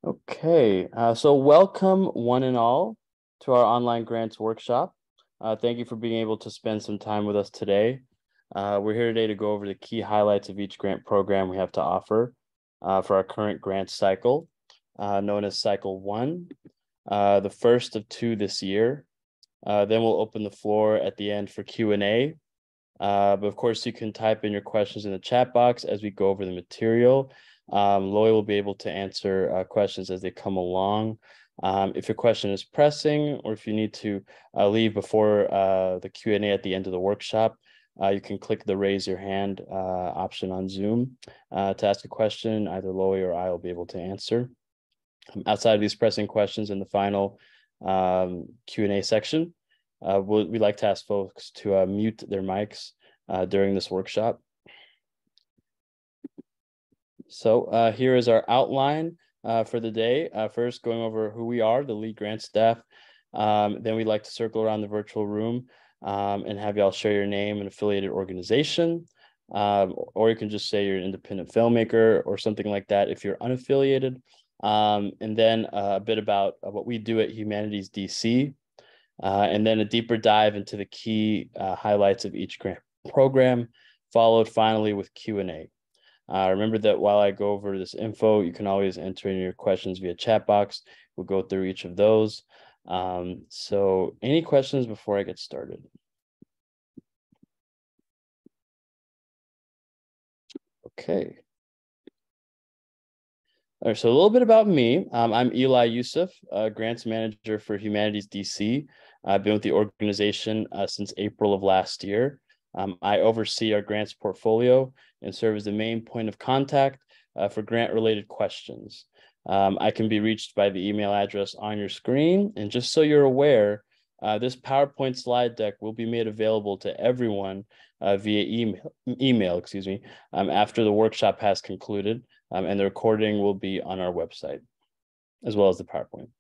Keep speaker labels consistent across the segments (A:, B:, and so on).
A: Okay, so welcome one and all to our online grants workshop. Thank you for being able to spend some time with us today. We're here today to go over the key highlights of each grant program we have to offer for our current grant cycle, known as Cycle 1, the first of 2 this year. Then we'll open the floor at the end for Q&A. But of course, you can type in your questions in the chat box as we go over the material. Loy will be able to answer questions as they come along. If your question is pressing or if you need to leave before the Q&A at the end of the workshop, you can click the raise your hand option on Zoom to ask a question. Either Loy or I will be able to answer. Outside of these pressing questions in the final Q&A section, we'd like to ask folks to mute their mics during this workshop. So here is our outline for the day. First, going over who we are, the lead grant staff. Then we'd like to circle around the virtual room and have y'all share your name and affiliated organization. Or you can just say you're an independent filmmaker or something like that if you're unaffiliated. And then a bit about what we do at HumanitiesDC. And then a deeper dive into the key highlights of each grant program, followed finally with Q&A. Remember that while I go over this info, you can always enter in your questions via chat box. We'll go through each of those. So any questions before I get started? Okay. All right, so a little bit about me. I'm Eli Yusuf, grants manager for HumanitiesDC. I've been with the organization since April of last year. I oversee our grants portfolio and serve as the main point of contact for grant-related questions. I can be reached by the email address on your screen. And just so you're aware, this PowerPoint slide deck will be made available to everyone via email, after the workshop has concluded, and the recording will be on our website, as well as the PowerPoint.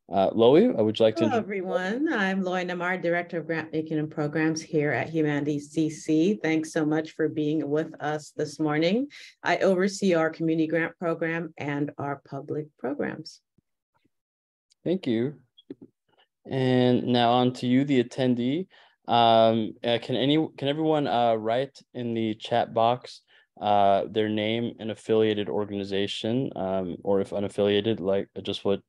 A: Loie, would you like to
B: Hello, everyone. I'm Loy Namar, Director of Grant Making and Programs here at Humanities.DC. Thanks so much for being with us this morning. I oversee our community grant program and our public programs.
A: Thank you. And now on to you, the attendee. Can everyone write in the chat box their name and affiliated organization, or if unaffiliated, like just what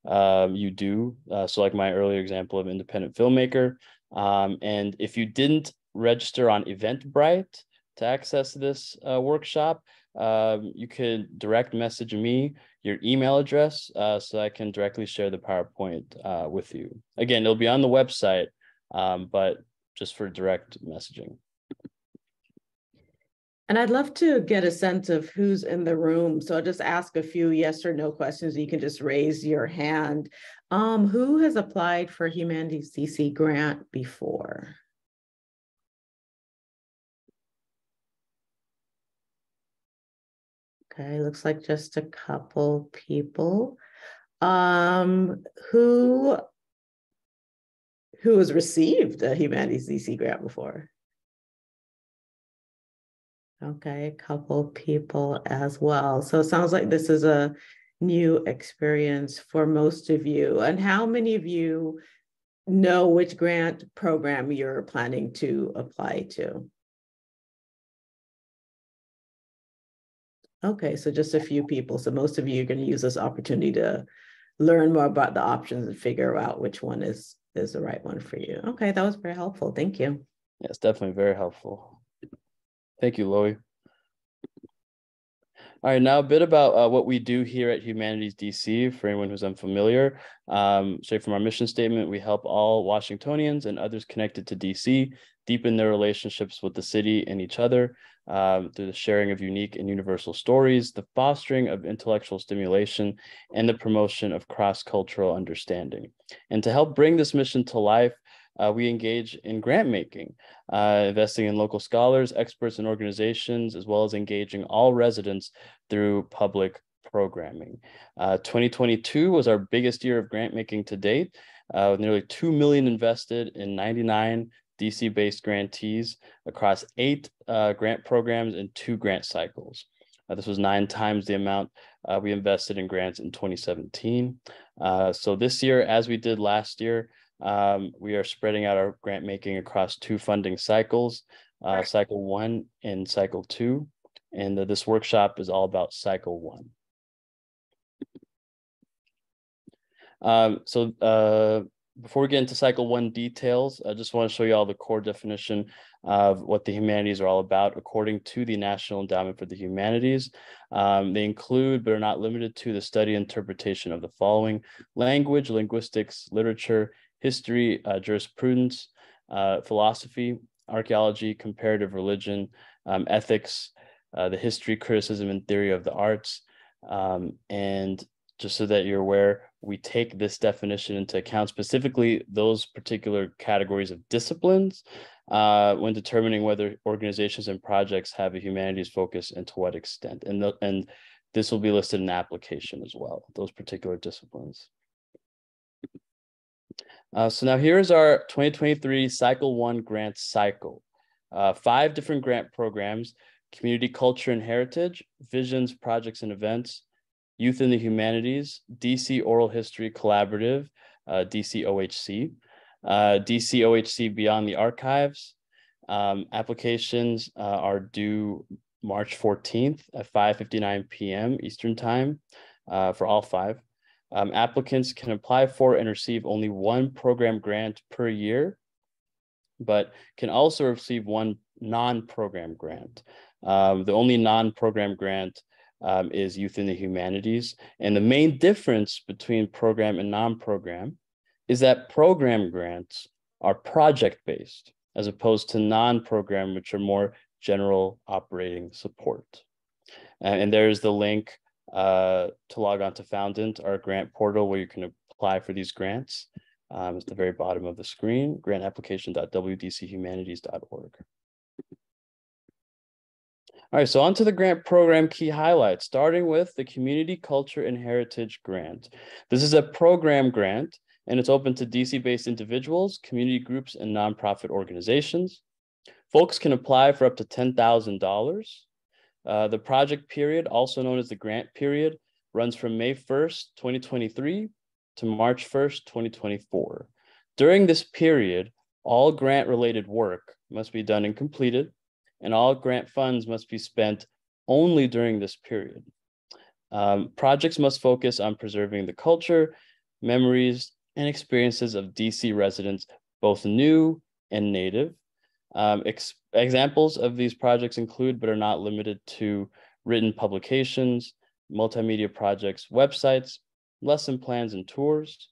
A: you do. So like my earlier example of independent filmmaker. And if you didn't register on Eventbrite to access this workshop, you could direct message me your email address so I can directly share the PowerPoint with you. Again, it'll be on the website, but just for direct messaging.
B: And I'd love to get a sense of who's in the room. So I'll just ask a few yes or no questions. You can just raise your hand. Who has applied for Humanities.DC grant before? Okay, looks like just a couple people. Who has received a Humanities.DC grant before? Okay, a couple people as well. So it sounds like this is a new experience for most of you. And how many of you know which grant program you're planning to apply to? Okay, so just a few people. So most of you are going to use this opportunity to learn more about the options and figure out which one is the right one for you. Okay, that was very helpful. Thank you.
A: Yes, definitely very helpful. Thank you, Loie. All right, now a bit about what we do here at Humanities.DC for anyone who's unfamiliar. Straight from our mission statement, we help all Washingtonians and others connected to DC deepen their relationships with the city and each other through the sharing of unique and universal stories, the fostering of intellectual stimulation, and the promotion of cross-cultural understanding. And to help bring this mission to life, we engage in grant making, investing in local scholars, experts, and organizations, as well as engaging all residents through public programming. 2022 was our biggest year of grant making to date, with nearly $2 million invested in 99 DC-based grantees across 8 grant programs and 2 grant cycles. This was 9 times the amount we invested in grants in 2017. So this year, as we did last year, we are spreading out our grant making across 2 funding cycles, cycle 1 and cycle 2. And this workshop is all about cycle 1. Before we get into cycle 1 details, I just want to show you all the core definition of what the humanities are all about according to the National Endowment for the Humanities. They include, but are not limited to, the study and interpretation of the following: language, linguistics, literature, history, jurisprudence, philosophy, archaeology, comparative religion, ethics, the history, criticism, and theory of the arts. And just so that you're aware, we take this definition into account, specifically those particular categories of disciplines, when determining whether organizations and projects have a humanities focus and to what extent. And this will be listed in the application as well, those particular disciplines. So now here's our 2023 Cycle 1 grant cycle. 5 different grant programs: Community Culture and Heritage, Visions, Projects and Events, Youth in the Humanities, DC Oral History Collaborative, DCOHC, DCOHC Beyond the Archives. Applications are due March 14th at 5:59 p.m. Eastern Time for all 5. Applicants can apply for and receive only 1 program grant per year, but can also receive 1 non-program grant. The only non-program grant is Youth in the Humanities. And the main difference between program and non-program is that program grants are project-based, as opposed to non-program, which are more general operating support. And there's the link to log on to Foundant, our grant portal, where you can apply for these grants. It's the very bottom of the screen, grantapplication.wdchumanities.org. All right, so on to the grant program key highlights, starting with the Community Culture and Heritage Grant. This is a program grant, and it's open to DC-based individuals, community groups, and nonprofit organizations. Folks can apply for up to $10,000. The project period, also known as the grant period, runs from May 1st, 2023 to March 1st, 2024. During this period, all grant-related work must be done and completed, and all grant funds must be spent only during this period. Projects must focus on preserving the culture, memories, and experiences of DC residents, both new and native. Examples of these projects include, but are not limited to, written publications, multimedia projects, websites, lesson plans, and tours.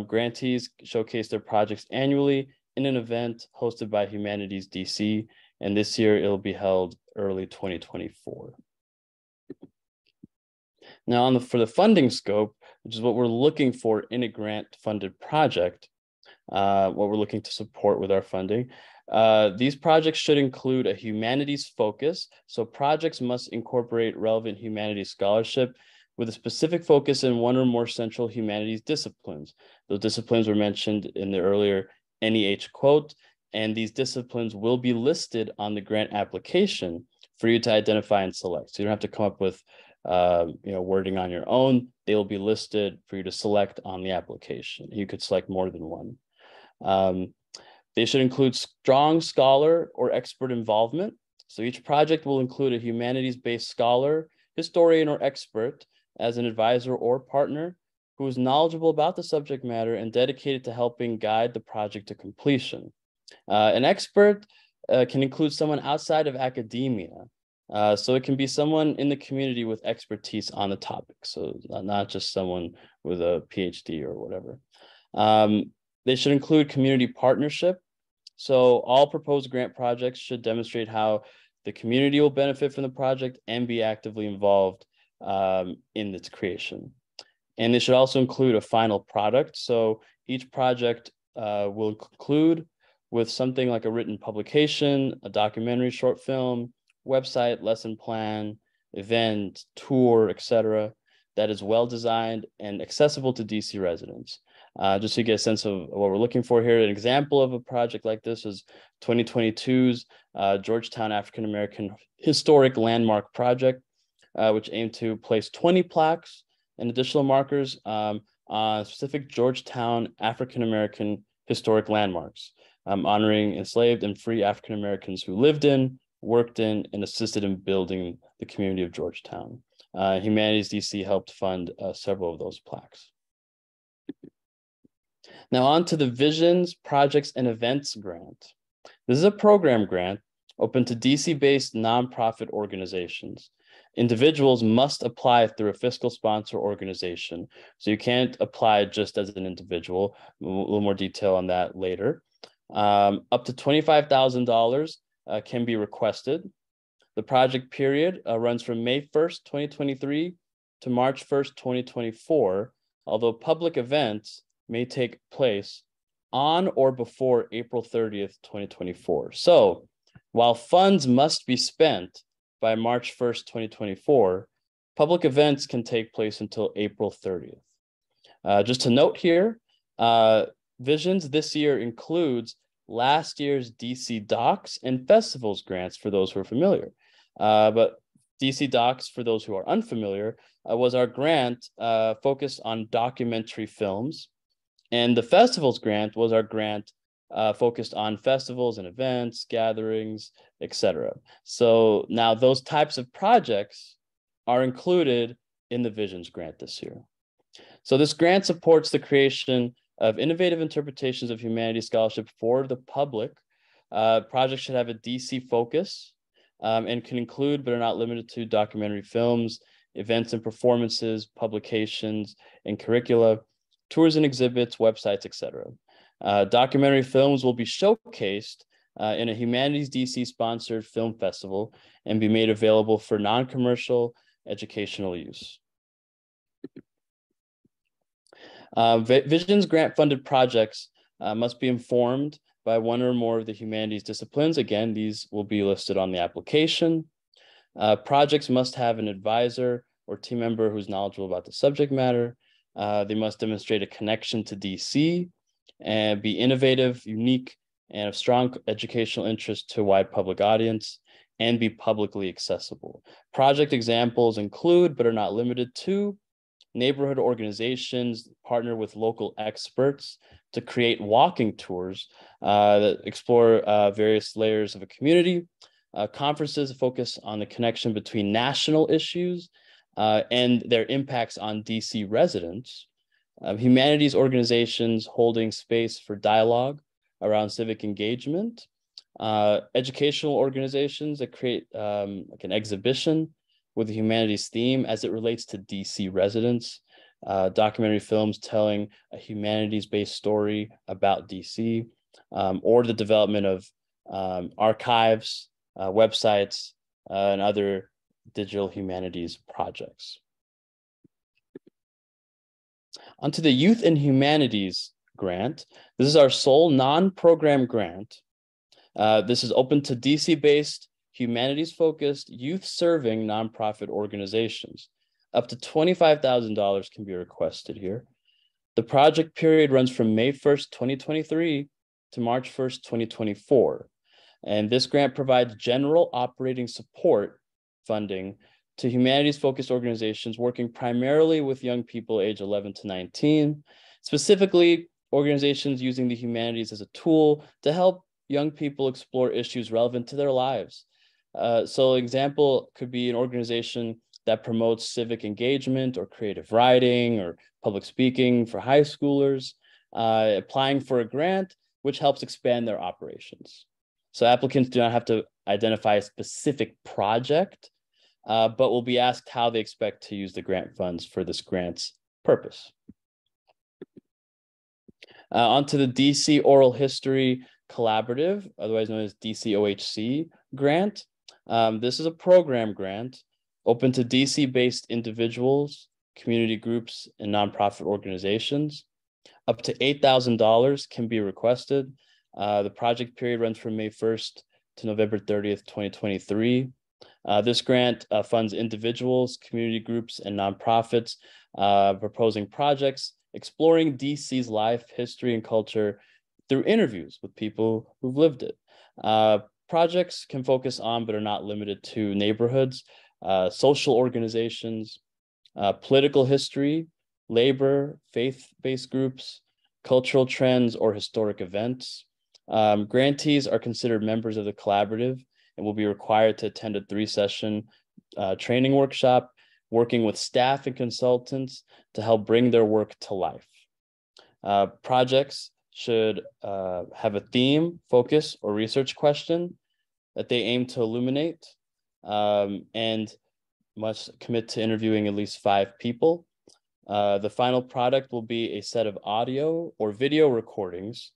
A: Grantees showcase their projects annually in an event hosted by HumanitiesDC, and this year it'll be held early 2024. Now, for the funding scope, which is what we're looking for in a grant-funded project, what we're looking to support with our funding, these projects should include a humanities focus. So projects must incorporate relevant humanities scholarship with a specific focus in 1 or more central humanities disciplines. Those disciplines were mentioned in the earlier NEH quote, and these disciplines will be listed on the grant application for you to identify and select. So you don't have to come up with wording on your own. They will be listed for you to select on the application. You could select more than 1. They should include strong scholar or expert involvement. So each project will include a humanities-based scholar, historian, or expert as an advisor or partner who is knowledgeable about the subject matter and dedicated to helping guide the project to completion. An expert can include someone outside of academia. So it can be someone in the community with expertise on the topic. So not just someone with a PhD or whatever. They should include community partnership. So all proposed grant projects should demonstrate how the community will benefit from the project and be actively involved in its creation. And they should also include a final product. So each project will conclude with something like a written publication, a documentary, short film, website, lesson plan, event, tour, etc., that is well designed and accessible to DC residents. Just so you get a sense of what we're looking for here, an example of a project like this is 2022's Georgetown African American Historic Landmark Project. which aim to place 20 plaques and additional markers on specific Georgetown African-American historic landmarks, honoring enslaved and free African-Americans who lived in, worked in, and assisted in building the community of Georgetown. HumanitiesDC helped fund several of those plaques. Now on to the Visions, Projects, and Events grant. This is a program grant open to DC-based nonprofit organizations. Individuals must apply through a fiscal sponsor organization. So you can't apply just as an individual. A little more detail on that later. Up to $25,000 can be requested. The project period runs from May 1st, 2023 to March 1st, 2024, although public events may take place on or before April 30th, 2024. So while funds must be spent by March 1st, 2024, public events can take place until April 30th. Just to note here, Visions this year includes last year's DC Docs and Festivals grants for those who are familiar. But DC Docs, for those who are unfamiliar, was our grant focused on documentary films. And the Festivals grant was our grant focused on festivals and events, gatherings, etc. So now those types of projects are included in the Visions grant this year. So this grant supports the creation of innovative interpretations of humanities scholarship for the public. Projects should have a DC focus and can include, but are not limited to, documentary films, events and performances, publications and curricula, tours and exhibits, websites, etc. Documentary films will be showcased in a HumanitiesDC sponsored film festival and be made available for non-commercial educational use. Visions grant funded projects must be informed by one or more of the humanities disciplines. Again, these will be listed on the application. Projects must have an advisor or team member who's knowledgeable about the subject matter. They must demonstrate a connection to DC and be innovative, unique, and of strong educational interest to a wide public audience, and be publicly accessible. Project examples include, but are not limited to, neighborhood organizations partner with local experts to create walking tours that explore various layers of a community. Conferences focus on the connection between national issues and their impacts on DC residents. Humanities organizations holding space for dialogue around civic engagement. Educational organizations that create like an exhibition with the humanities theme as it relates to DC residents. Documentary films telling a humanities-based story about DC, or the development of archives, websites, and other digital humanities projects. Onto the Youth and Humanities grant. This is our sole non-program grant. This is open to DC-based, humanities-focused, youth-serving nonprofit organizations. Up to $25,000 can be requested here. The project period runs from May 1st, 2023 to March 1st, 2024. And this grant provides general operating support funding to humanities-focused organizations working primarily with young people age 11 to 19, specifically organizations using the humanities as a tool to help young people explore issues relevant to their lives. So an example could be an organization that promotes civic engagement or creative writing or public speaking for high schoolers, applying for a grant, which helps expand their operations. So applicants do not have to identify a specific project, but will be asked how they expect to use the grant funds for this grant's purpose. Onto the DC Oral History Collaborative, otherwise known as DCOHC grant. This is a program grant open to DC-based individuals, community groups, and nonprofit organizations. Up to $8,000 can be requested. The project period runs from May 1st to November 30th, 2023. This grant funds individuals, community groups, and nonprofits proposing projects exploring DC's life, history, and culture through interviews with people who've lived it. Projects can focus on, but are not limited to, neighborhoods social organizations, political history, labor, faith-based groups, cultural trends, or historic events. Grantees are considered members of the collaborative and will be required to attend a 3-session training workshop, working with staff and consultants to help bring their work to life. Projects should have a theme, focus, or research question that they aim to illuminate, and must commit to interviewing at least 5 people. The final product will be a set of audio or video recordings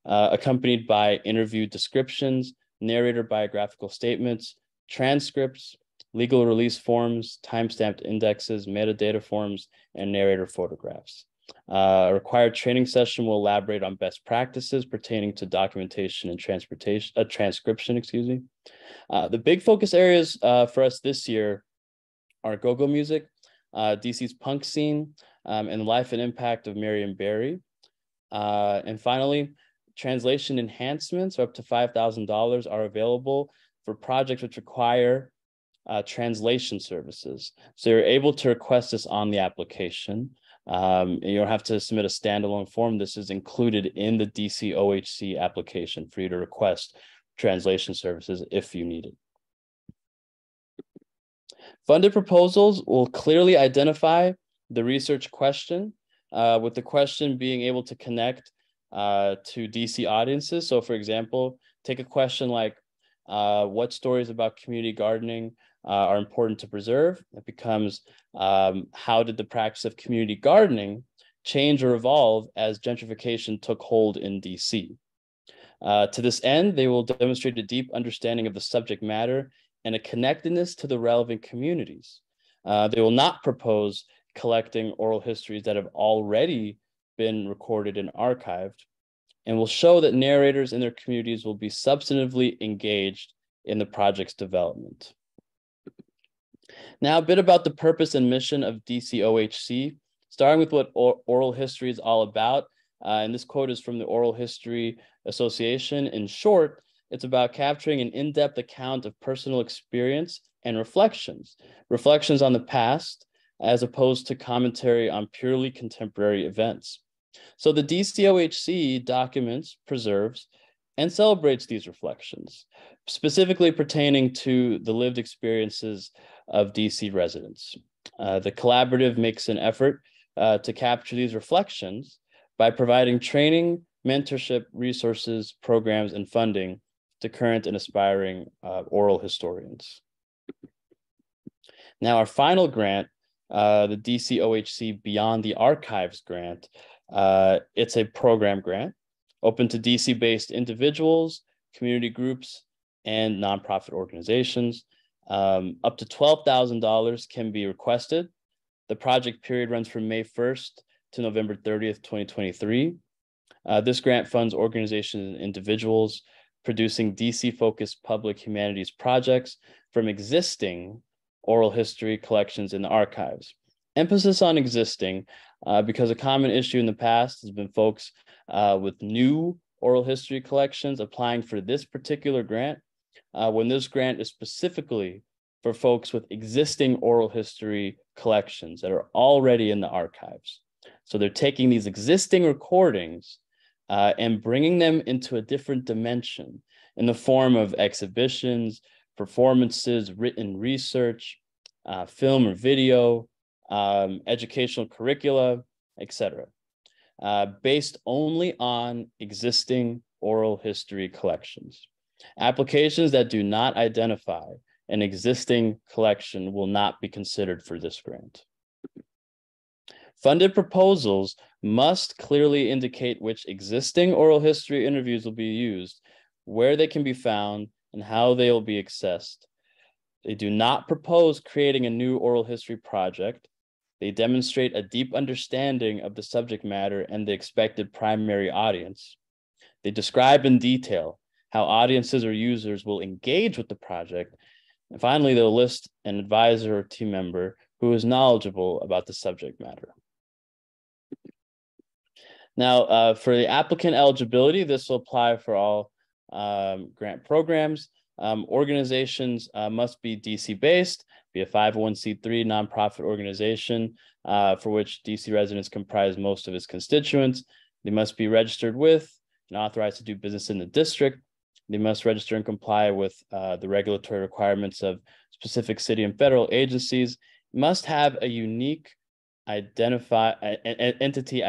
A: accompanied by interview descriptions, narrator biographical statements, transcripts, legal release forms, timestamped indexes, metadata forms, and narrator photographs. A required training session will elaborate on best practices pertaining to documentation and transcription. The big focus areas for us this year are go-go music, DC's punk scene, and the life and impact of Marion Barry. And finally, translation enhancements up to $5,000 are available for projects which require translation services. So you're able to request this on the application. You don't have to submit a standalone form. This is included in the DCOHC application for you to request translation services if you need it. Funded proposals will clearly identify the research question, with the question being able to connect to DC audiences. So for example, take a question like, what stories about community gardening are important to preserve? It becomes, how did the practice of community gardening change or evolve as gentrification took hold in DC? To this end, they will demonstrate a deep understanding of the subject matter and a connectedness to the relevant communities. They will not propose collecting oral histories that have already been recorded and archived, and will show that narrators in their communities will be substantively engaged in the project's development. Now, a bit about the purpose and mission of DCOHC, starting with what oral history is all about. And this quote is from the Oral History Association. In short, it's about capturing an in-depth account of personal experience and reflections on the past, as opposed to commentary on purely contemporary events. So the DCOHC documents, preserves, and celebrates these reflections, specifically pertaining to the lived experiences of DC residents. The collaborative makes an effort to capture these reflections by providing training, mentorship, resources, programs, and funding to current and aspiring oral historians. Now, our final grant, the DCOHC Beyond the Archives grant, it's a program grant open to DC-based individuals, community groups, and nonprofit organizations. Up to $12,000 can be requested. The project period runs from May 1st to November 30th, 2023. This grant funds organizations and individuals producing DC-focused public humanities projects from existing oral history collections in the archives. Emphasis on existing, because a common issue in the past has been folks with new oral history collections applying for this particular grant, when this grant is specifically for folks with existing oral history collections that are already in the archives. So they're taking these existing recordings and bringing them into a different dimension in the form of exhibitions, performances, written research, film or video, educational curricula, etc., based only on existing oral history collections. Applications that do not identify an existing collection will not be considered for this grant. Funded proposals must clearly indicate which existing oral history interviews will be used, where they can be found, and how they will be accessed. They do not propose creating a new oral history project. They demonstrate a deep understanding of the subject matter and the expected primary audience. They describe in detail how audiences or users will engage with the project. And finally, they'll list an advisor or team member who is knowledgeable about the subject matter. Now, for the applicant eligibility, this will apply for all grant programs. Organizations must be DC-based. be a 501c3 nonprofit organization for which DC residents comprise most of its constituents. They must be registered with and authorized to do business in the district. They must register and comply with the regulatory requirements of specific city and federal agencies, must have a unique entity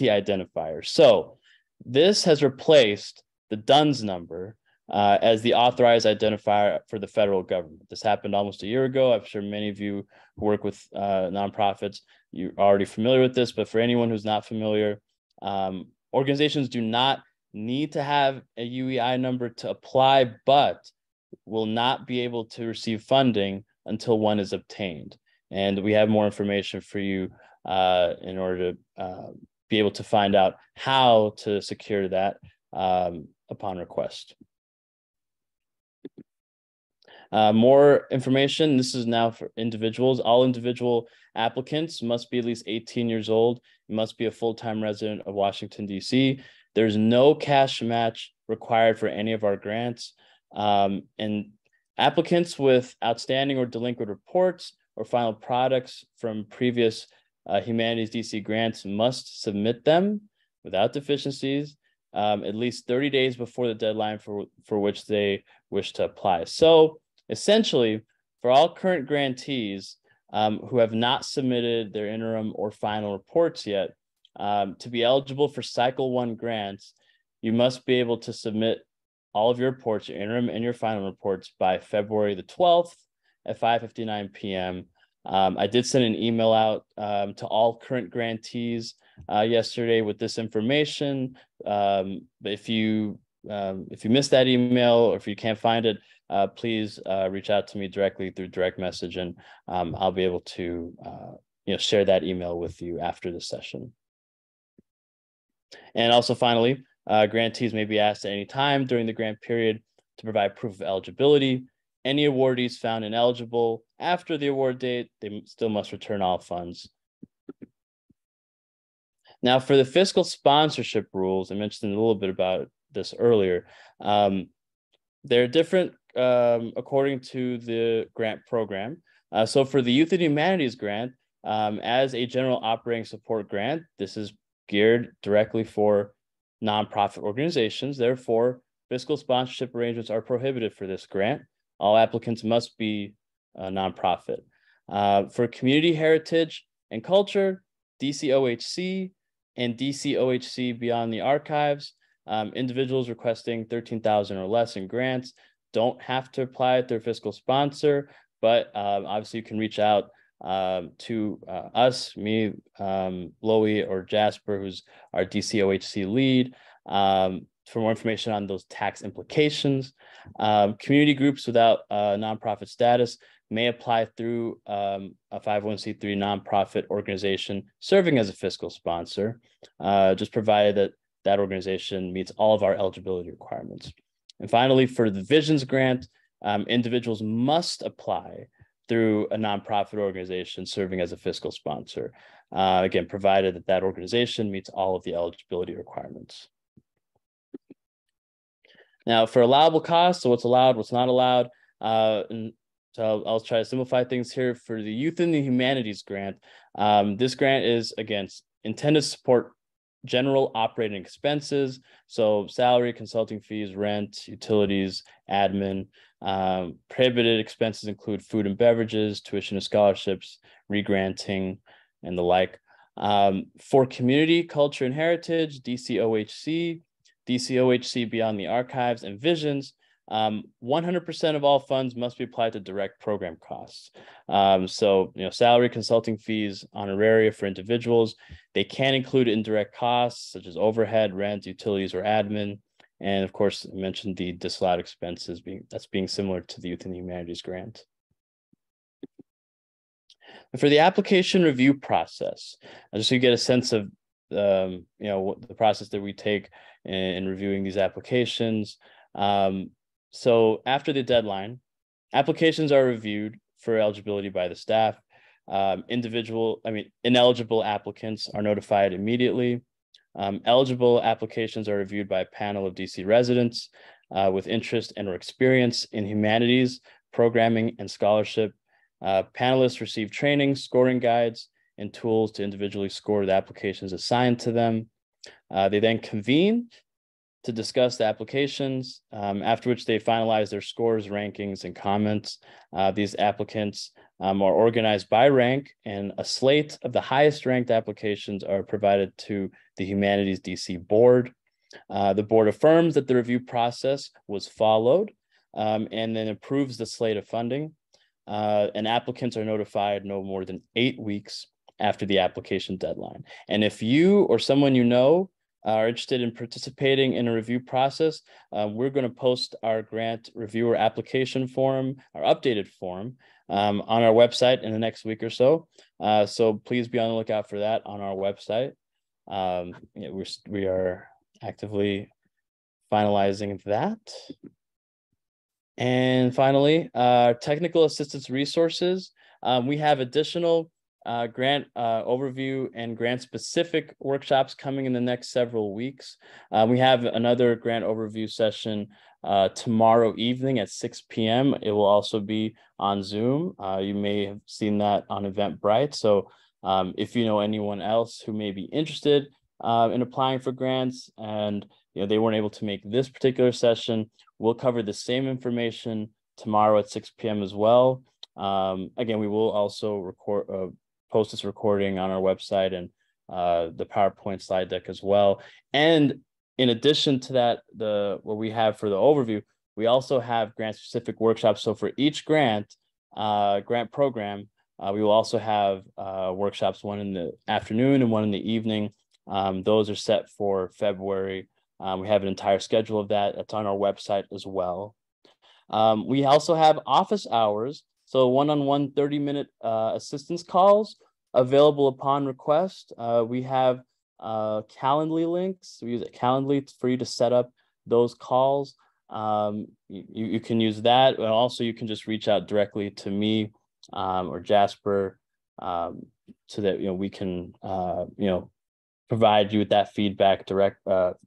A: identifier. So this has replaced the DUNS number as the authorized identifier for the federal government. This happened almost a year ago. I'm sure many of you who work with nonprofits, you're already familiar with this, but for anyone who's not familiar, organizations do not need to have a UEI number to apply, but will not be able to receive funding until one is obtained. And we have more information for you in order to be able to find out how to secure that upon request. More information. This is now for individuals. All individual applicants must be at least 18 years old. You must be a full-time resident of Washington, D.C. There's no cash match required for any of our grants. And applicants with outstanding or delinquent reports or final products from previous Humanities DC grants must submit them without deficiencies at least 30 days before the deadline for which they wish to apply. So essentially, for all current grantees who have not submitted their interim or final reports yet, to be eligible for Cycle 1 grants, you must be able to submit all of your reports, your interim and your final reports, by February the 12th at 5:59 p.m. I did send an email out to all current grantees yesterday with this information. But if you missed that email, or if you can't find it, please reach out to me directly through direct message, and I'll be able to share that email with you after the session. And also, finally, grantees may be asked at any time during the grant period to provide proof of eligibility. Any awardees found ineligible after the award date, they still must return all funds. Now, for the fiscal sponsorship rules, I mentioned a little bit about this earlier. They're different according to the grant program. So for the Youth and Humanities grant, as a general operating support grant, this is geared directly for nonprofit organizations. Therefore, fiscal sponsorship arrangements are prohibited for this grant. All applicants must be a nonprofit. For community heritage and culture, DCOHC and DCOHC Beyond the Archives, individuals requesting $13,000 or less in grants don't have to apply through fiscal sponsor, but obviously you can reach out to us, me, Loie, or Jasper, who's our DCOHC lead, for more information on those tax implications. Community groups without nonprofit status may apply through a 501c3 nonprofit organization serving as a fiscal sponsor, just provided that that organization meets all of our eligibility requirements. And finally, for the Visions grant, individuals must apply through a nonprofit organization serving as a fiscal sponsor, again, provided that that organization meets all of the eligibility requirements. Now, for allowable costs, so what's allowed, what's not allowed, and so I'll try to simplify things here. For the Youth and the Humanities grant, this grant is, again, intended to support general operating expenses, so salary, consulting fees, rent, utilities, admin. Prohibited expenses include food and beverages, tuition and scholarships, regranting, and the like. For community, culture, and heritage, DCOHC, DCOHC Beyond the Archives, and Visions, 100% of all funds must be applied to direct program costs. So, salary, consulting fees, honoraria for individuals, they can include indirect costs such as overhead, rent, utilities, or admin. And of course, I mentioned the disallowed expenses being similar to the Youth and Humanities grant. And for the application review process, just so you get a sense of what the process that we take in reviewing these applications. So after the deadline, applications are reviewed for eligibility by the staff. Ineligible applicants are notified immediately. Eligible applications are reviewed by a panel of DC residents with interest and or experience in humanities programming, and scholarship. Panelists receive training, scoring guides, and tools to individually score the applications assigned to them. They then convene to discuss the applications, after which they finalize their scores, rankings, and comments. These applicants are organized by rank, and a slate of the highest ranked applications are provided to the Humanities DC board. The board affirms that the review process was followed, and then approves the slate of funding. And applicants are notified no more than 8 weeks after the application deadline. And if you or someone you know are interested in participating in a review process, we're going to post our grant reviewer application form, our updated form, on our website in the next week or so. So please be on the lookout for that on our website. We are actively finalizing that. And finally, technical assistance resources. We have additional grant overview and grant specific workshops coming in the next several weeks. We have another grant overview session tomorrow evening at 6 p.m. It will also be on Zoom. You may have seen that on Eventbrite. So if you know anyone else who may be interested in applying for grants and they weren't able to make this particular session, we'll cover the same information tomorrow at 6 p.m. as well. Again, we will also post this recording on our website and the PowerPoint slide deck as well. And in addition to that, what we have for the overview, we also have grant-specific workshops. So for each grant program, we will also have workshops, one in the afternoon and one in the evening. Those are set for February. We have an entire schedule of that. That's on our website as well. We also have office hours, so one-on-one 30-minute assistance calls available upon request. We have Calendly links. We use Calendly for you to set up those calls. You can use that, and also you can just reach out directly to me or Jasper, so that we can provide you with that feedback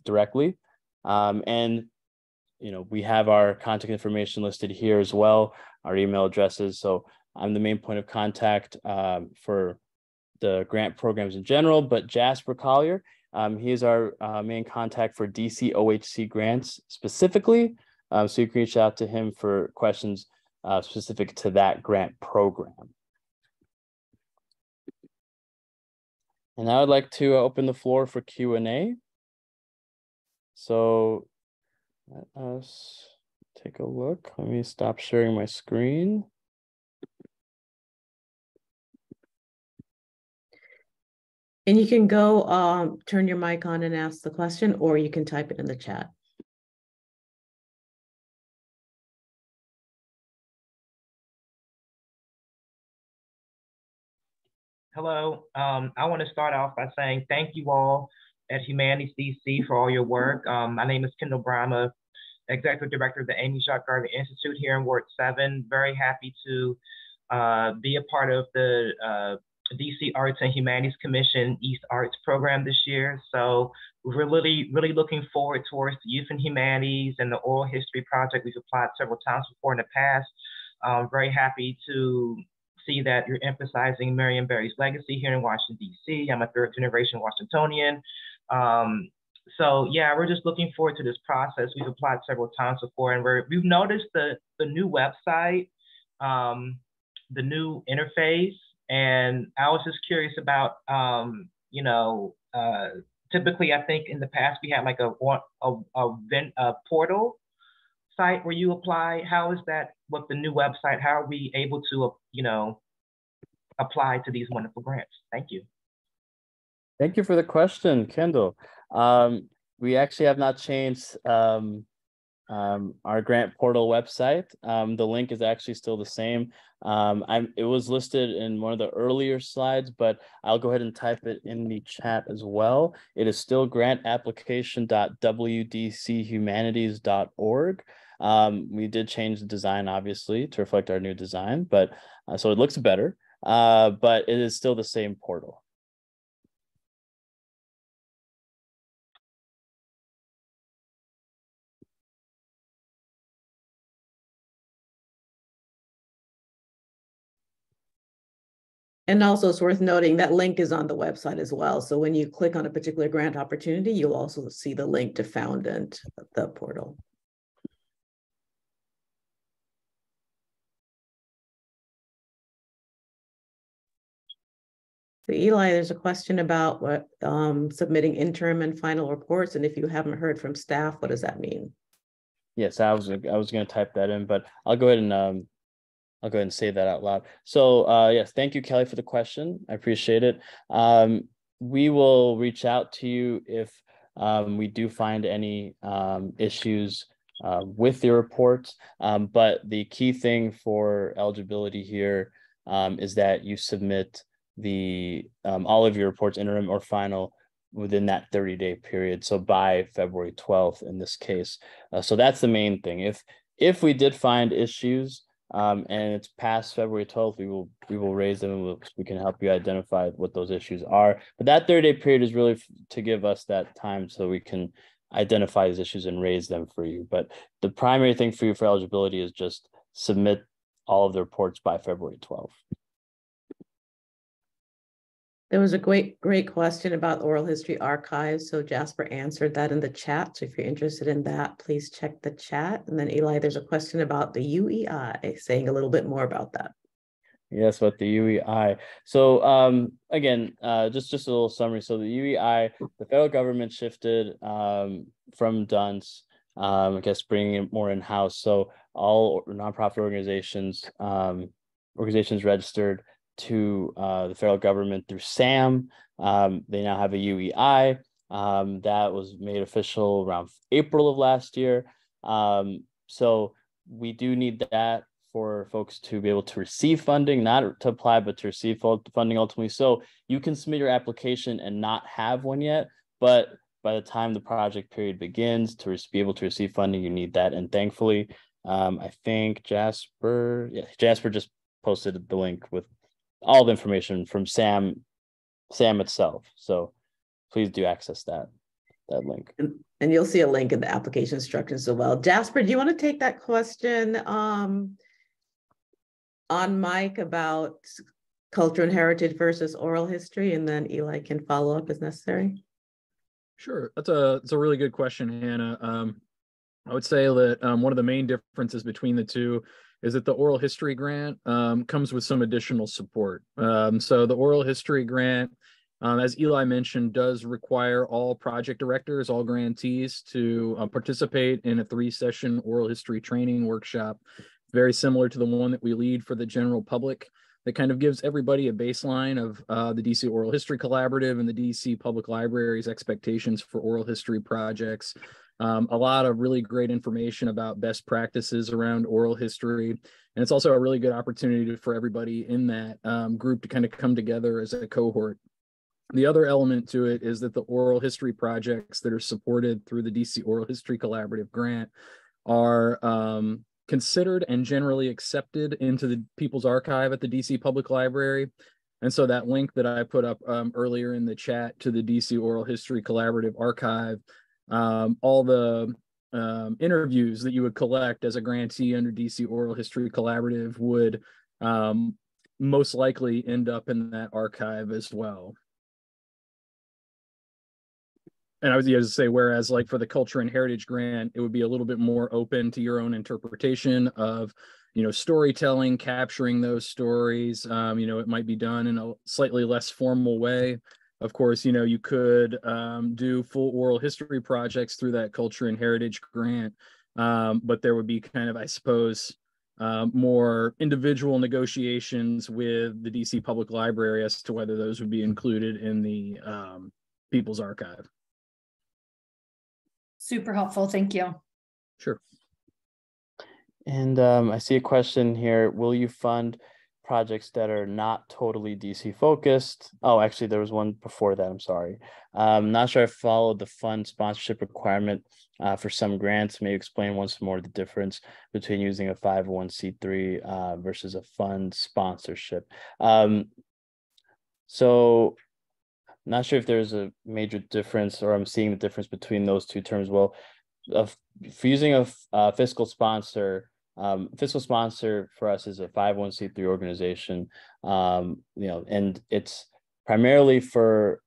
A: directly. And we have our contact information listed here as well, our email addresses. So I'm the main point of contact for the grant programs in general, but Jasper Collier, he is our main contact for DCOHC grants specifically. So you can reach out to him for questions specific to that grant program. And now I'd like to open the floor for Q&A. So let us take a look. Let me stop sharing my screen.
B: And you can go turn your mic on and ask the question, or you can type it in the chat.
C: Hello. I want to start off by saying thank you all at Humanities DC for all your work. My name is Kendall Brahma, Executive Director of the Amy Jacques Garvey Institute here in Ward 7. Very happy to be a part of the DC Arts and Humanities Commission East Arts program this year. So we're really looking forward towards the Youth and Humanities and the Oral History Project we've applied several times before in the past. Very happy to see that you're emphasizing Marion Barry's legacy here in Washington, D.C. I'm a third generation Washingtonian. So yeah, we're just looking forward to this process. We've applied several times before, and we've noticed the new website, the new interface. And I was just curious about, typically I think in the past we had like a portal site where you apply. How is that with the new website? How are we able to, apply to these wonderful grants? Thank you.
A: Thank you for the question, Kendall. We actually have not changed our grant portal website. The link is actually still the same. It was listed in one of the earlier slides, but I'll go ahead and type it in the chat as well. It is still grantapplication.wdchumanities.org. We did change the design, obviously, to reflect our new design, but so it looks better, but it is still the same portal.
B: And also it's worth noting that link is on the website as well. So when you click on a particular grant opportunity, you'll also see the link to Foundant, the portal. So Eli, there's a question about what submitting interim and final reports. And if you haven't heard from staff, what does that mean?
A: Yes, I was going to type that in, but I'll go ahead and say that out loud. So yes, thank you, Kelly, for the question. I appreciate it. We will reach out to you if we do find any issues with your reports. But the key thing for eligibility here is that you submit all of your reports, interim or final, within that 30-day period. So by February 12th in this case. So that's the main thing. If we did find issues and it's past February 12th, we will raise them and we can help you identify what those issues are. But that 30-day period is really to give us that time so we can identify these issues and raise them for you. But the primary thing for you for eligibility is just submit all of the reports by February 12th.
B: There was a great question about oral history archives. So Jasper answered that in the chat. So if you're interested in that, please check the chat. And then Eli, there's a question about the UEI, saying a little bit more about that.
A: Yes, about the UEI. So again, just a little summary. So the UEI, the federal government shifted from DUNS, I guess bringing it more in-house. So all nonprofit organizations registered to the federal government through SAM. They now have a UEI that was made official around April of last year. So we do need that for folks to be able to receive funding, not to apply, but to receive funding ultimately. So you can submit your application and not have one yet, but by the time the project period begins, to be able to receive funding, you need that. And thankfully, I think Jasper just posted the link with all the information from SAM itself. So please do access that link.
B: And you'll see a link in the application instructions as well. Jasper, do you want to take that question on mic about culture and heritage versus oral history, and then Eli can follow up as necessary?
D: Sure, that's a really good question, Hannah. I would say that one of the main differences between the two is that the oral history grant comes with some additional support. So the oral history grant, as Eli mentioned, does require all project directors, all grantees to participate in a 3-session oral history training workshop, very similar to the one that we lead for the general public, that kind of gives everybody a baseline of the DC Oral History Collaborative and the DC Public Library's expectations for oral history projects. A lot of really great information about best practices around oral history. And it's also a really good opportunity for everybody in that group to kind of come together as a cohort. The other element to it is that the oral history projects that are supported through the DC Oral History Collaborative grant are considered and generally accepted into the People's Archive at the DC Public Library. And so that link that I put up earlier in the chat to the DC Oral History Collaborative archive, all the interviews that you would collect as a grantee under DC Oral History Collaborative would most likely end up in that archive as well. And I was going to say, whereas like for the Culture and Heritage Grant, it would be a little bit more open to your own interpretation of, storytelling, capturing those stories. It might be done in a slightly less formal way. Of course, you could do full oral history projects through that Culture and Heritage Grant, but there would be kind of, I suppose, more individual negotiations with the DC Public Library as to whether those would be included in the People's Archive.
E: Super helpful. Thank you.
D: Sure.
A: And I see a question here. Will you fund projects that are not totally DC focused? Oh, actually, there was one before that. I'm sorry. I'm not sure I followed the fund sponsorship requirement for some grants. Maybe explain once more the difference between using a 501c3 versus a fund sponsorship. So I'm not sure if there's a major difference, or I'm seeing the difference between those two terms. Well, for using a fiscal sponsor, Fiscal sponsor for us is a 501c3 organization, and it's primarily for,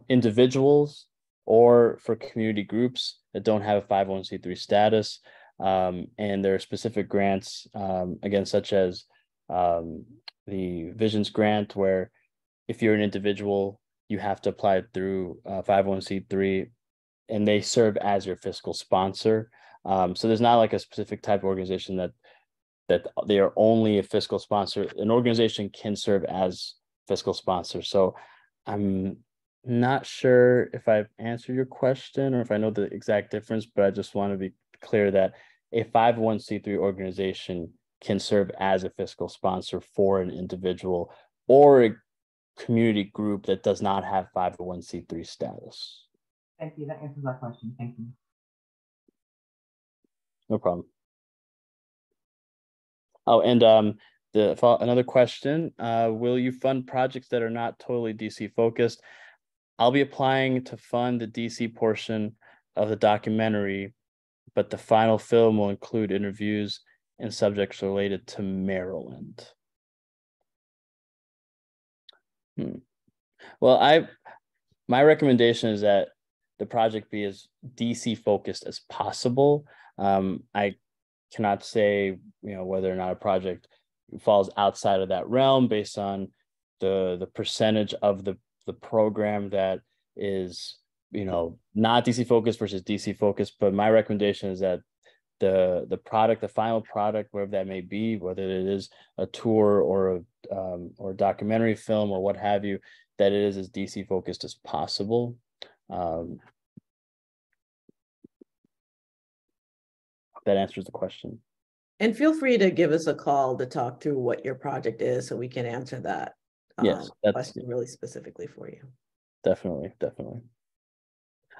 A: individuals or for community groups that don't have a 501c3 status. And there are specific grants, again, such as the Visions Grant, where if you're an individual, you have to apply through 501c3, and they serve as your fiscal sponsor. So there's not like a specific type of organization that they are only a fiscal sponsor. An organization can serve as fiscal sponsor. So I'm not sure if I've answered your question or if I know the exact difference, but I just want to be clear that a 501c3 organization can serve as a fiscal sponsor for an individual or a community group that does not have 501c3 status.
C: Thank you. That answers that question. Thank you.
A: No problem. Oh, and another question, will you fund projects that are not totally DC focused? I'll be applying to fund the DC portion of the documentary, but the final film will include interviews and subjects related to Maryland. Well, my recommendation is that the project be as DC focused as possible. I cannot say, whether or not a project falls outside of that realm based on the percentage of the program that is, not DC focused versus DC focused. But my recommendation is that the final product, wherever that may be, whether it is a tour or a documentary film or what have you, that it is as DC focused as possible. That answers the question.
B: And feel free to give us a call to talk through what your project is so we can answer that question really specifically for you.
A: Definitely.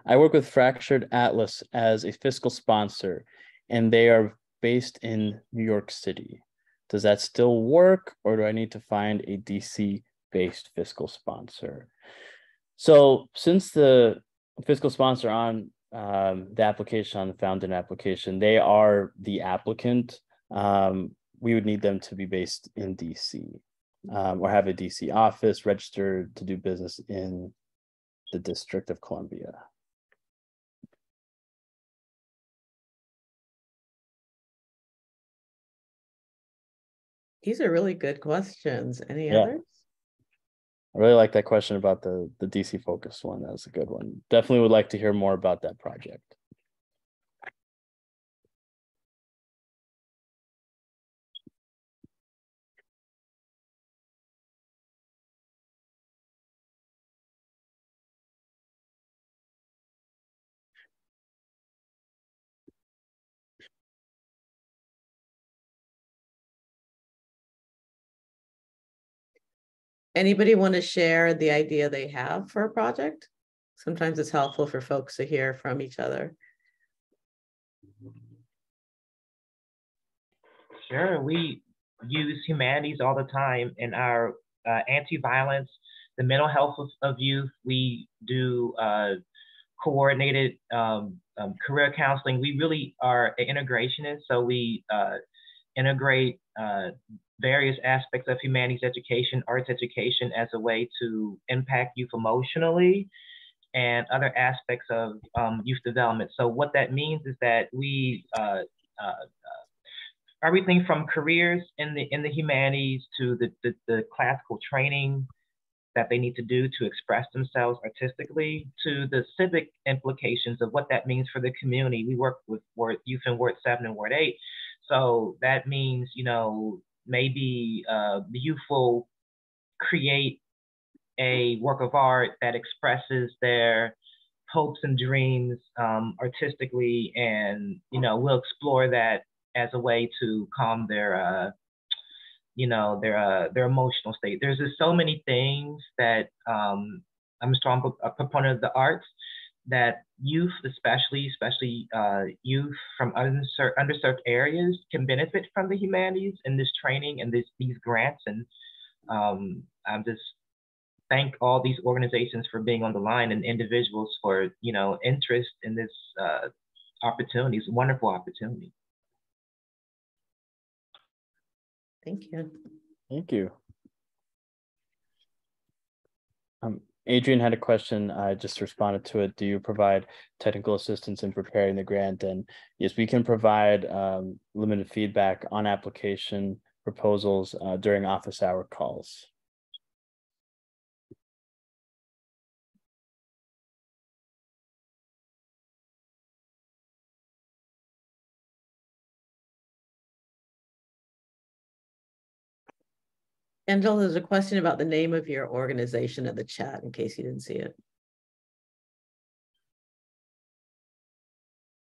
A: I work with Fractured Atlas as a fiscal sponsor, and they are based in New York City. Does that still work, or do I need to find a DC-based fiscal sponsor? So since the fiscal sponsor on the application, on the founding application, they are the applicant, we would need them to be based in DC, or have a DC office registered to do business in the District of Columbia.
B: These are really good questions. Any others?
A: I really like that question about the DC focused one. That was a good one. Definitely would like to hear more about that project.
B: Anybody want to share the idea they have for a project? Sometimes it's helpful for folks to hear from each other.
C: Sure, we use Humanities all the time in our anti-violence, the mental health of youth. We do coordinated career counseling. We really are an integrationist, so we integrate various aspects of humanities education, arts education as a way to impact youth emotionally and other aspects of youth development. So what that means is that we everything from careers in the humanities to the classical training that they need to do to express themselves artistically, to the civic implications of what that means for the community. We work with youth in Ward 7 and Ward 8. So that means, maybe the youth will create a work of art that expresses their hopes and dreams artistically, and, we'll explore that as a way to calm their emotional state. There's just so many things that I'm a strong proponent of the arts, that youth, especially youth from underserved areas, can benefit from the humanities and this training and these grants. And I'm just thank all these organizations for being on the line and individuals for interest in this opportunity. It's a wonderful opportunity.
B: Thank you.
A: Thank you. Adrian had a question. I just responded to it. Do you provide technical assistance in preparing the grant? And yes, we can provide limited feedback on application proposals during office hour calls.
B: Angela, there's a question about the name of your organization in the chat in case you didn't see it.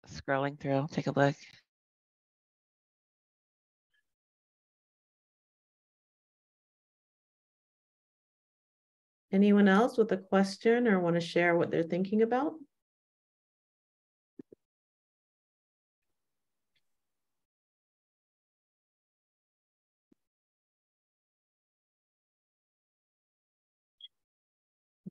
E: Scrolling through, I'll take a look.
B: Anyone else with a question or want to share what they're thinking about?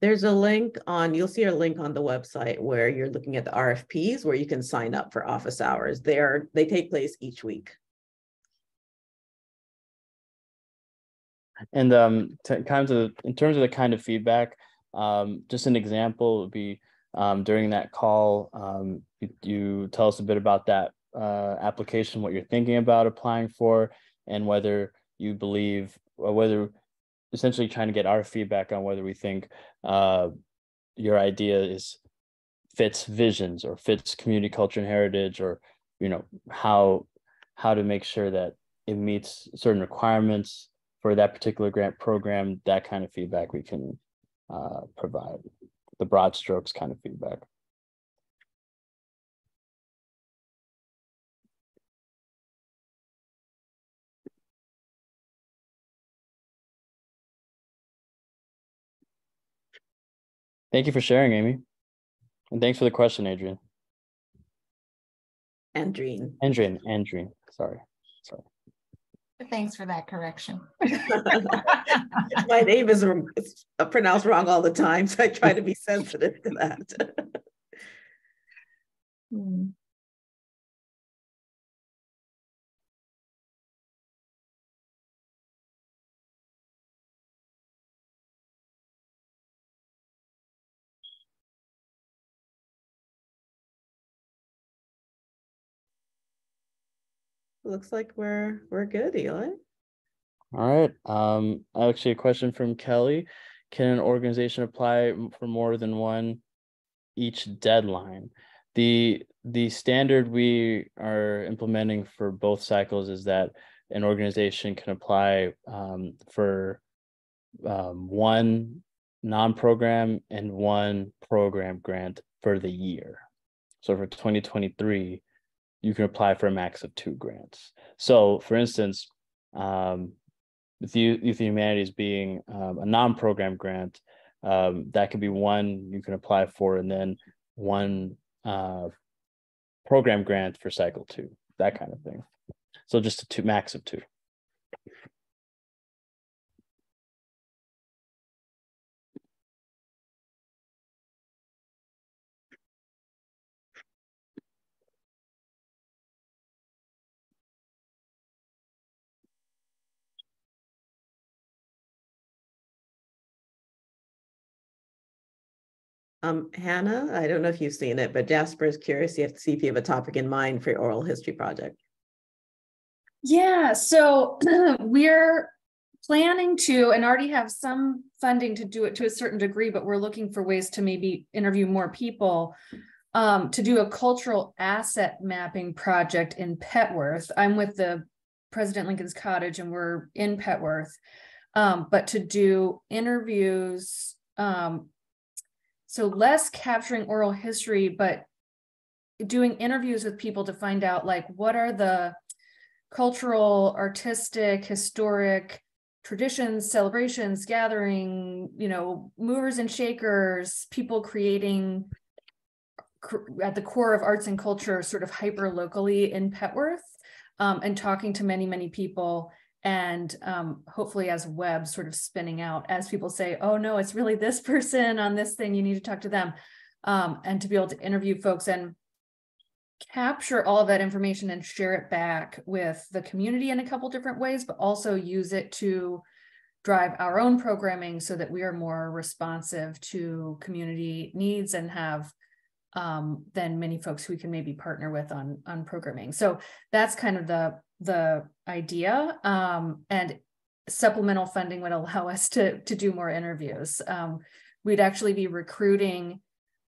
B: There's a link on, you'll see a link on the website where you're looking at the RFPs where you can sign up for office hours. They take place each week.
A: And in terms of the kind of feedback, just an example would be during that call, you tell us a bit about that application, what you're thinking about applying for, and whether you believe, or whether essentially trying to get our feedback on whether we think your idea fits visions or fits community culture and heritage, or how to make sure that it meets certain requirements for that particular grant program. That kind of feedback we can provide, the broad strokes kind of feedback. Thank you for sharing, Amy. And thanks for the question, Adrian.
B: Andreen.
A: Sorry.
F: Thanks for that correction.
B: My name is pronounced wrong all the time, so I try to be sensitive to that. Looks like we're good, Eli.
A: All right. Actually, a question from Kelly. Can an organization apply for more than one each deadline? The standard we are implementing for both cycles is that an organization can apply for one non-program and one program grant for the year. So for 2023, you can apply for a max of 2 grants. So for instance, with Youth and Humanities being a non-program grant, that could be one you can apply for, and then one program grant for cycle 2, that kind of thing. So just a max of 2.
B: Hannah, I don't know if you've seen it, but Jasper is curious. You have to see if you have a topic in mind for your oral history project.
F: Yeah, so we're planning to, and already have some funding to do it to a certain degree, but we're looking for ways to maybe interview more people to do a cultural asset mapping project in Petworth. I'm with the President Lincoln's Cottage and we're in Petworth, but to do interviews, so less capturing oral history, but doing interviews with people to find out like what are the cultural, artistic, historic traditions, celebrations, gathering, movers and shakers, people creating at the core of arts and culture, sort of hyper locally in Petworth, and talking to many, many people. And hopefully as web sort of spinning out as people say, oh no, it's really this person on this thing, you need to talk to them, and to be able to interview folks. And capture all of that information and share it back with the community in a couple different ways, but also use it to drive our own programming so that we are more responsive to community needs and have than many folks we can maybe partner with on programming. So that's kind of the idea. And supplemental funding would allow us to do more interviews. We'd actually be recruiting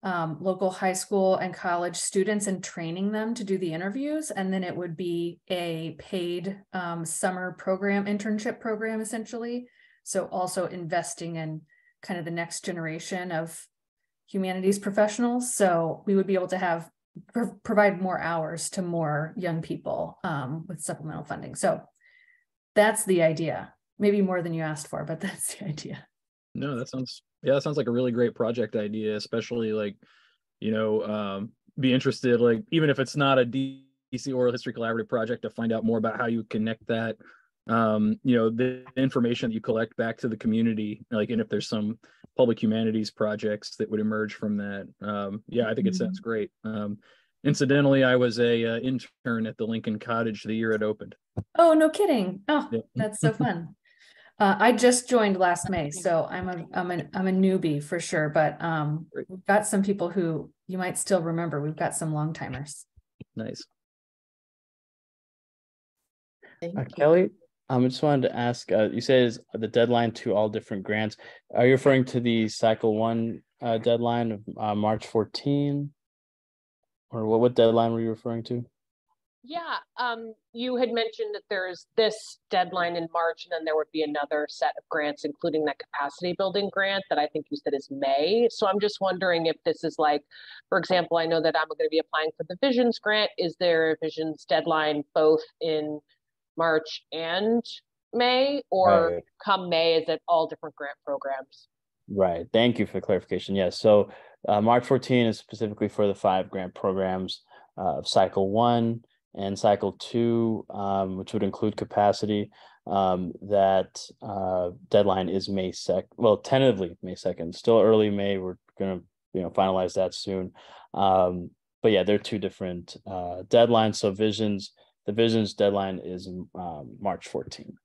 F: local high school and college students and training them to do the interviews. And then it would be a paid summer program, internship program, essentially. So also investing in kind of the next generation of humanities professionals. So we would be able to provide more hours to more young people with supplemental funding. So that's the idea. Maybe more than you asked for, but that's the idea.
D: No, that sounds like a really great project idea, especially like, be interested, like, even if it's not a DC Oral History Collaborative project, to find out more about how you connect that, the information that you collect back to the community, like, and if there's some public humanities projects that would emerge from that. I think it sounds great. Incidentally, I was a intern at the Lincoln Cottage the year it opened.
F: Oh, no kidding. Oh,
D: yeah.
F: That's so fun. I just joined last May, so I'm a newbie for sure, but we've got some people who you might still remember. We've got some long timers.
D: Nice.
A: Kelly, I just wanted to ask, you said the deadline to all different grants. Are you referring to the cycle 1 deadline of March 14? Or what deadline were you referring to?
G: Yeah, you had mentioned that there's this deadline in March, and then there would be another set of grants, including that capacity building grant that I think you said is May. So I'm just wondering if this is like, for example, I know that I'm going to be applying for the Visions grant. Is there a Visions deadline both in March and May, or come May, is it all different grant programs?
A: Right. Thank you for the clarification. Yes. So March 14 is specifically for the 5 grant programs of cycle 1 and cycle 2, which would include capacity. That deadline is May 2nd. Well, tentatively May 2nd. Still early May. We're going to finalize that soon. But yeah, they're 2 different deadlines. So the Visions deadline is March 14.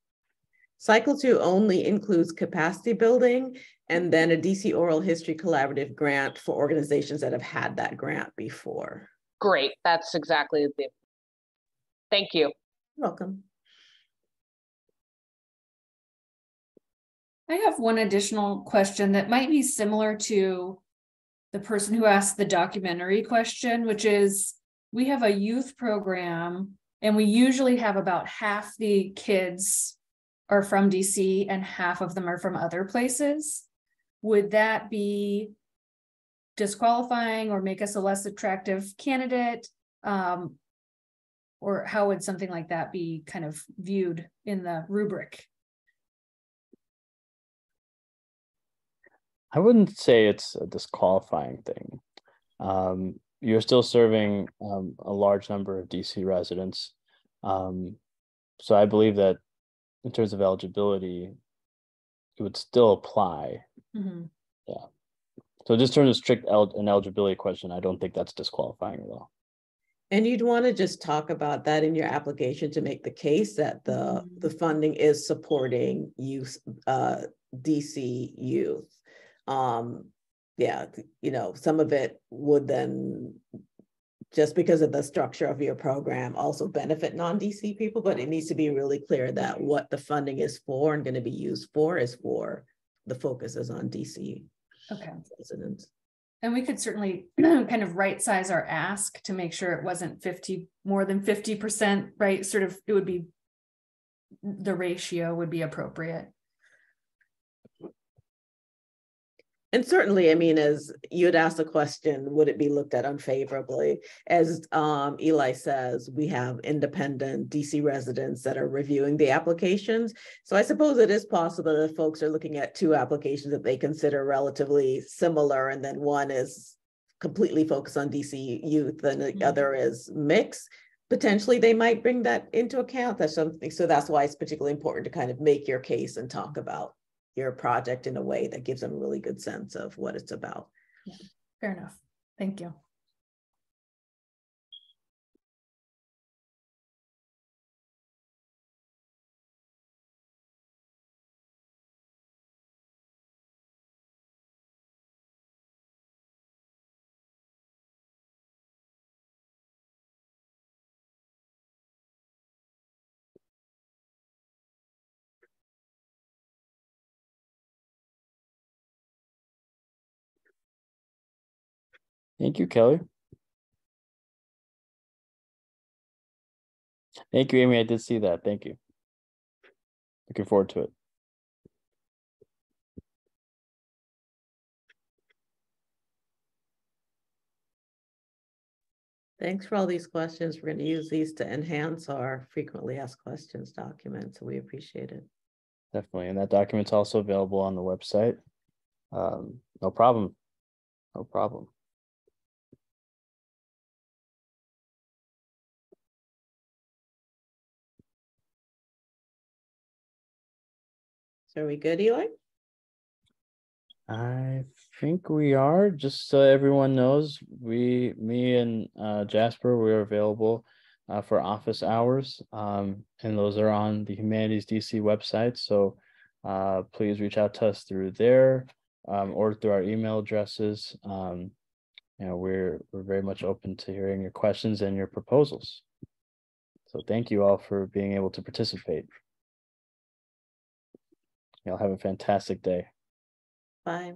B: Cycle 2 only includes capacity building and then a DC Oral History Collaborative grant for organizations that have had that grant before.
G: Great. That's exactly the. Thank you.
B: You're welcome.
F: I have one additional question that might be similar to the person who asked the documentary question, which is, we have a youth program and we usually have about half the kids are from DC and half of them are from other places. Would that be disqualifying or make us a less attractive candidate? Or how would something like that be kind of viewed in the rubric?
A: I wouldn't say it's a disqualifying thing. You're still serving a large number of DC residents. So I believe that in terms of eligibility, it would still apply.
F: Mm-hmm.
A: Yeah. So just in terms of strict an eligibility question, I don't think that's disqualifying at all.
B: And you'd want to just talk about that in your application to make the case that the funding is supporting youth, DC youth. Some of it would then, just because of the structure of your program, also benefit non-DC people, but it needs to be really clear that what the funding is for and going to be used for is for the focus is on DC residents.
F: And we could certainly kind of right size our ask to make sure it wasn't more than 50%, right? Sort of, it would be, the ratio would be appropriate.
B: And certainly, I mean, as you had asked the question, would it be looked at unfavorably? As Eli says, we have independent DC residents that are reviewing the applications. So I suppose it is possible that folks are looking at 2 applications that they consider relatively similar, and then one is completely focused on DC youth and the other is mixed. Potentially, they might bring that into account. That's something. So that's why it's particularly important to kind of make your case and talk about your project in a way that gives them a really good sense of what it's about.
F: Yeah, fair enough. Thank you.
A: Thank you, Kelly. Thank you, Amy. I did see that. Thank you. Looking forward to it.
B: Thanks for all these questions. We're going to use these to enhance our frequently asked questions document, so we appreciate it.
A: Definitely. And that document's also available on the website. No problem. No problem.
B: So are we good, Eli?
A: I think we are. Just so everyone knows, me and Jasper, we are available for office hours. And those are on the Humanities DC website. So please reach out to us through there or through our email addresses. You know, we're very much open to hearing your questions and your proposals. So thank you all for being able to participate. Y'all have a fantastic day.
B: Bye.